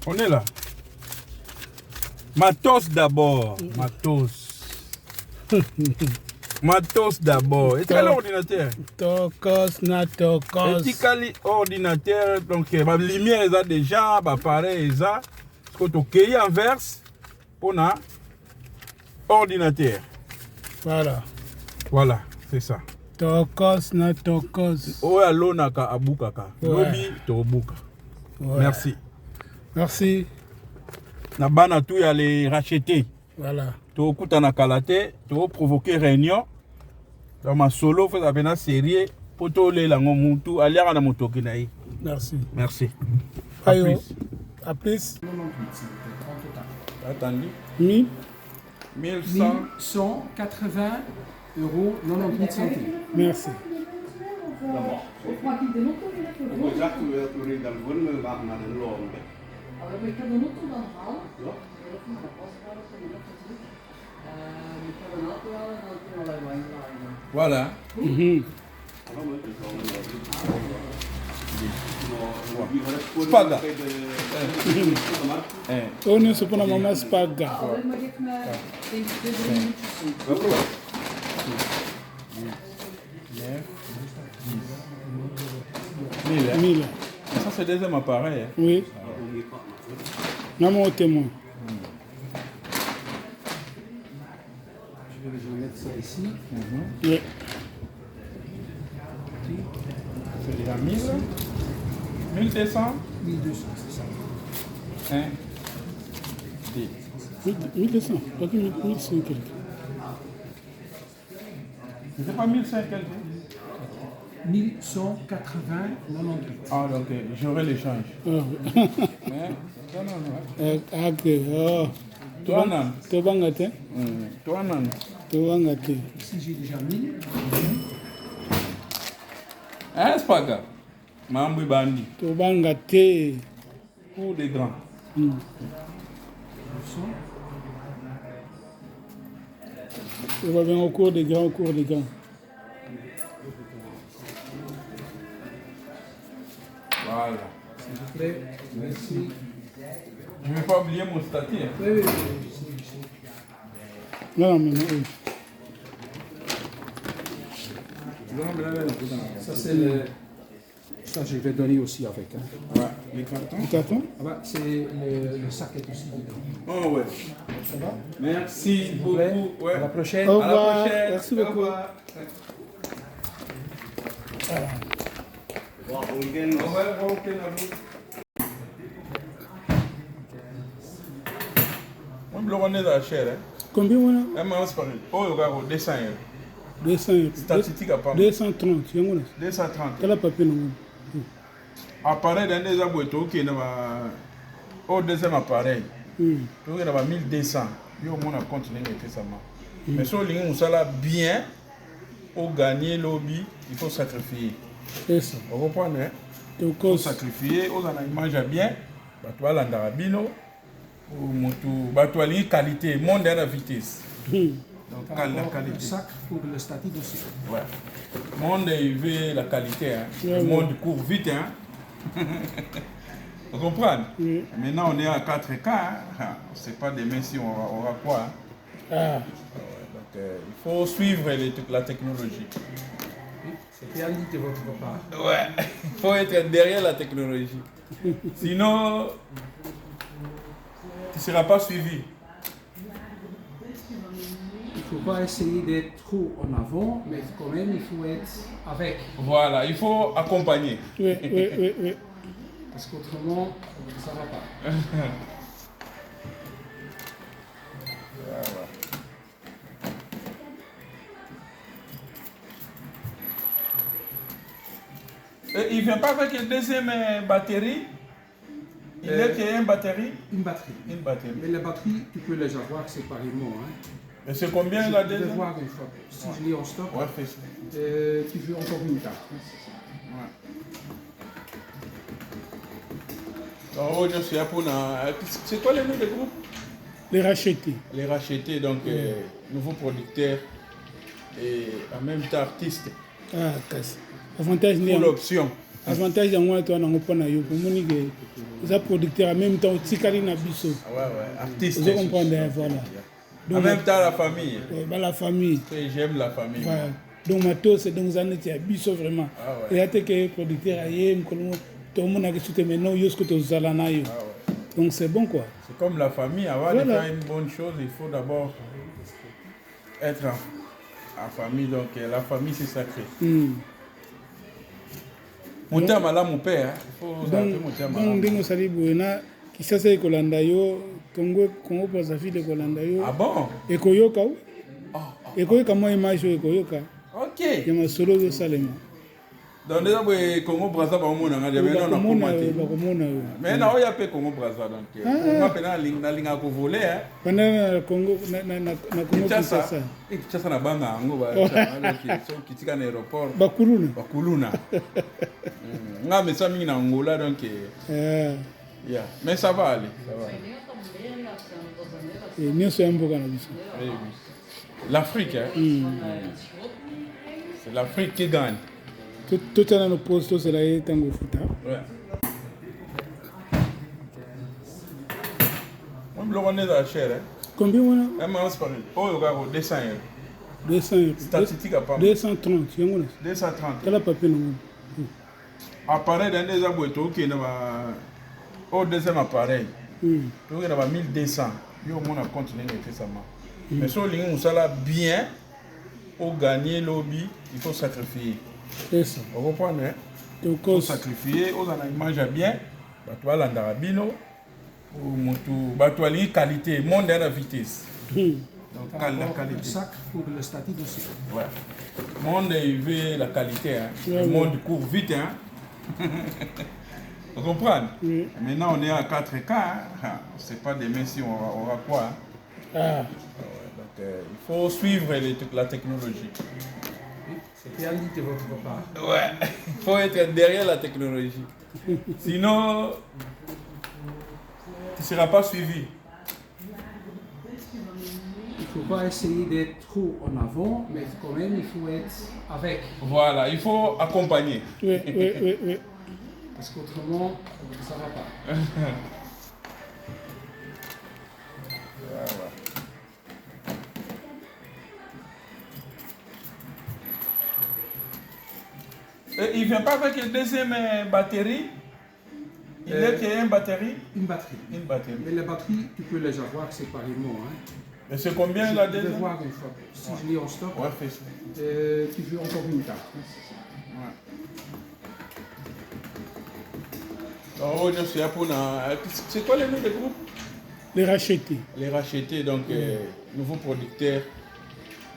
On est là. Matos d'abord. Matos. Matos d'abord. Et quel ordinateur? Tokos na tokos. Et quel ordinateur? Donc, la lumière est déjà, l'appareil est là. Parce que tu as en verse pour un ordinateur. Voilà. Voilà, c'est ça. Tokos na tokos. Oh, allo naka abukaka. Lobi tobuka. Merci. Merci. Na bana tout ya les racheter. Voilà. To kuta na kalate, to provoquer réunion. Dans ma solo, faut appeler na série pour to le lango mutu aliara na motoki na yi. Merci. Merci. À plus. À plus. Attendez. 1180 euros 98 centimes. Merci. Voilà. Spaga. On est sur la maman Spaga. Mille. Ça c'est le deuxième appareil. Oui. Non, mon témoin. Je vais mettre ça ici. Oui. C'est déjà 1000. 1200. 1200, c'est ça. Hein? 1200. Pas que 1100 quelques. C'est pas 1500 quelques. 1180 98. Ah, donc j'aurai l'échange. Ah, ok. Oh. Toi, non. Toi, Bangate. Toi, non. Toi, Bangate. Ici, j'ai déjà 1000. Hein, Spaga? Mambo Bandi. Toi, Bangate. Pour des grands. On va bien au cours des grands, au cours des grands. Voilà. S'il vous plaît. Merci. Je ne vais pas oublier mon statut. Hein. Oui, oui, oui. Non, mais non, oui. Ça, c'est le. Ça, je vais donner aussi avec. Hein. Ouais. Les cartons. Le carton? Ah bah, c'est le sac est aussi dedans. Oh, ouais. Ça va? Merci vous plaît. beaucoup. Ouais. À la prochaine. Au À revoir. la prochaine. Merci Au beaucoup. revoir. Bon week-end. Au revoir, bon week-end à vous. Moi, je suis dans la chair. Combien on a? Je suis pareil. Oh, il y a 200 euros. 200. Statistique à part. 230. 230. Quel papier non? Appareil d'un des abouetos qui est dans au deuxième appareil. Donc il y a 1200. Yo mon a continué à faire ça. Mais si on a bien au gagner lobby, il faut sacrifier. C'est ça. Vous comprenez? Hein? Il faut sacrifier, on a mange bien. Batwa landarabino ou moto batwa li qualité, monde à la vitesse. Donc la qualité. Le sac pour le statique aussi. Ouais. Le monde il veut la qualité, hein. Ouais, Le monde court vite, hein. Vous comprenez? Oui. Maintenant on est à 4K, hein. On ne sait pas demain si on aura quoi. Hein. Ah. Donc il faut suivre la technologie. Oui, c'était Ali de votre part. Ouais, il faut être derrière la technologie. Sinon, tu ne seras pas suivi. Il ne faut pas essayer d'être trop en avant, mais quand même, il faut être avec. Voilà, il faut accompagner. Oui, oui, oui, oui. Parce qu'autrement, ça ne va pas. Et il ne vient pas avec une deuxième batterie. Il est qu'il y a une batterie. Une batterie. Une batterie. Mais la batterie, tu peux les avoir séparément. Hein. Et c'est combien Je la vais deuxième? voir une fois. Si je l'ai en stock, Ouais, fais ça. tu veux encore une carte. Ouais. C'est quoi le nom du groupe? Les racheter. Les racheter, donc nouveaux producteurs et en même temps artistes. Ah, casse. Avantage Pour l'option. avantage yango to na ngopana yo ko moni ke eza producteur en même temps otikali na biso. Ouais, artiste. Vous comprenez, voilà. En même temps, la famille. La famille. J'aime la famille. Voilà. Donc matos, donc ça n'est biso vraiment. Et là t'es que producteur ayem comme tout le monde a que maintenant yosko to zalana yo. Donc c'est bon quoi. C'est comme la famille. Avant de faire une bonne chose, il faut d'abord être en famille. Donc la famille c'est sacré. Mon terme à là mon père. Donc dingo salibu na kisasa ekolanda yo Congo Brazzaville ekolanda yo. Ah bon? Ekoyoka ou? Ekoyoka moi image ekoyoka. Ok. Il y a un solo de Salema. Donc déjà le Congo Brazzaville on a déjà mais non il y a pas Congo Brazzaville donc on a pena linga ko voler hein. Pendant Congo na Congo Kinshasa. Kinshasa na banga ngo ba donc so kitika na aéroport. Bakuluna. Nga mais ça mingi na Angola donc yeah mais ça va aller, ça va. Et nous sommes beaucoup dans biso. L'Afrique hein. C'est l'Afrique qui gagne. Tout à nos postes, c'est là tango foot. Ouais. On est à cher hein. Combien on a? On se parle. Oh le gars 200 €. 200 €. Statistique à part. 230, yangona. 230. Quel a papier non? Appareil dans des aboitos qui na au deuxième appareil. Donc il y a 1200. Yo mon a continué nécessairement. Mais sur ligne ça là bien pour gagner lobby, il faut sacrifier. C'est ça. Vous comprenez hein? Il faut sacrifier, on a mange bien. Bato ala ndarabino ou moto bato ali qualité, monde à la vitesse. Donc la qualité. Sac pour le statut aussi. Ouais. Monde il veut la qualité hein. Le monde court vite hein. Vous comprenez? Maintenant on est à 4K hein. C'est pas demain si on aura quoi hein. Donc il faut suivre la technologie. C'est bien dit de votre part. Ouais, il faut être derrière la technologie. Sinon, tu ne seras pas suivi. Il ne faut pas essayer d'être trop en avant, mais quand même, il faut être avec. Voilà, il faut accompagner. Oui. Parce qu'autrement, ça ne va pas. Et il ne vient pas avec une deuxième batterie. Il est qu'il y a une batterie. Une batterie. Mais les batteries, tu peux les avoir séparément. Hein. Et c'est combien la deuxième? Je vais voir une fois. Si je l'ai en stock, fais ça. Tu veux encore une carte. C'est quoi le nom du groupe? Les racheter. Les racheter, donc nouveaux producteurs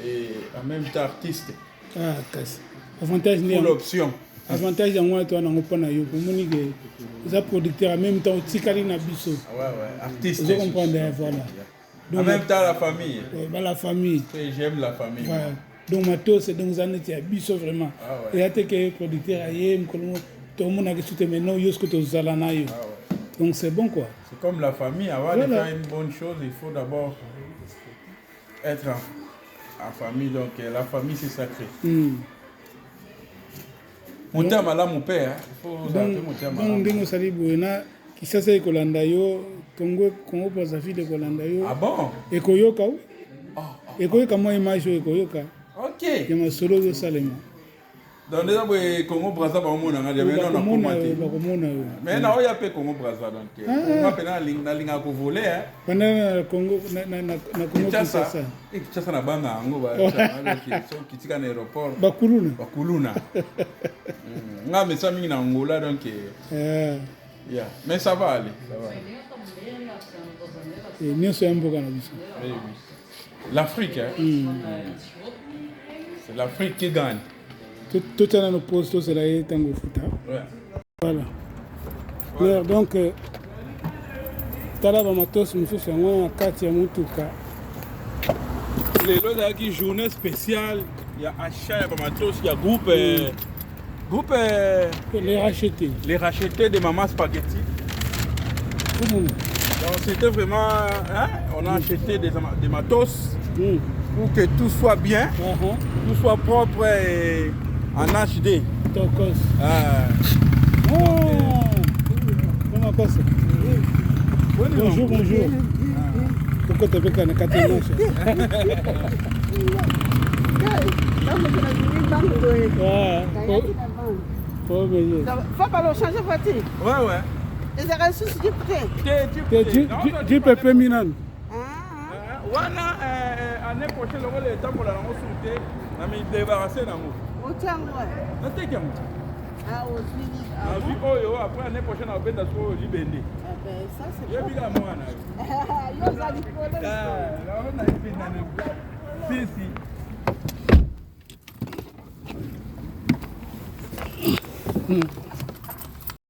et en même temps artistes. Ah, casse. Avantage pour l'option. Avantage en moi, toi, on pas yo. Pour monique, les producteurs en même temps otikali na biso. Ouais, artiste. Vous comprenez, voilà. En même temps, la famille. La famille. J'aime la famille. Voilà. Donc matos, donc ça n'est biso vraiment. Et là t'es que producteur ayem comme tout le monde a que maintenant yosko to zalana yo. Donc c'est bon quoi. C'est comme la famille. Avant de faire une bonne chose, il faut d'abord être en famille. Donc la famille c'est sacré. Mon terme à là mon père. Donc dingo salibu na kisasa ekolanda yo Congo Brazzaville ekolanda yo. Ah bon? Ekoyoka ou? Ekoyoka moi image ekoyoka. Ok. Il y a un solo de Salema. Donc déjà le Congo Brazzaville on a mais non il y a pas Congo Brazzaville donc on a pena linga ko voler hein. Pendant Congo na Congo Kinshasa. Kinshasa na banga ngo ba so kitika na aéroport. Bakuluna. Nga mais ça mingi na Angola donc yeah mais ça va aller, ça va. Et nous sommes beaucoup dans biso. L'Afrique hein. C'est l'Afrique qui gagne. Tout à nos postes, c'est là tango foot. Voilà. Alors, donc, Talaba Matos, nous faisons un 4e Moutuka. Le qui journée spéciale, il y a achat, il y a Matos, il y a groupe. Les rachetés. Les rachetés de Maman Spaghetti. Comment? Donc, c'était vraiment. Hein, on a acheté des matos pour que tout soit bien, tout soit propre et en HD. Tokos. Makosa. Bonjour, bonjour. Pourquoi tu veux qu'on ait 4 manches? Faut pas le changer voiture. Ouais, ouais. Les arrêts sous du côté. Tu peux faire minane. Wana année prochaine le rôle temps pour la souté na mi débarrasser na mo. Au tangwa. Na te kiamu. Ah aussi. Ah oui oyo après année prochaine on benda so libende. Ah ben ça c'est. Yo biga mo wana. Yo za di problème. Ah, la on a une si si.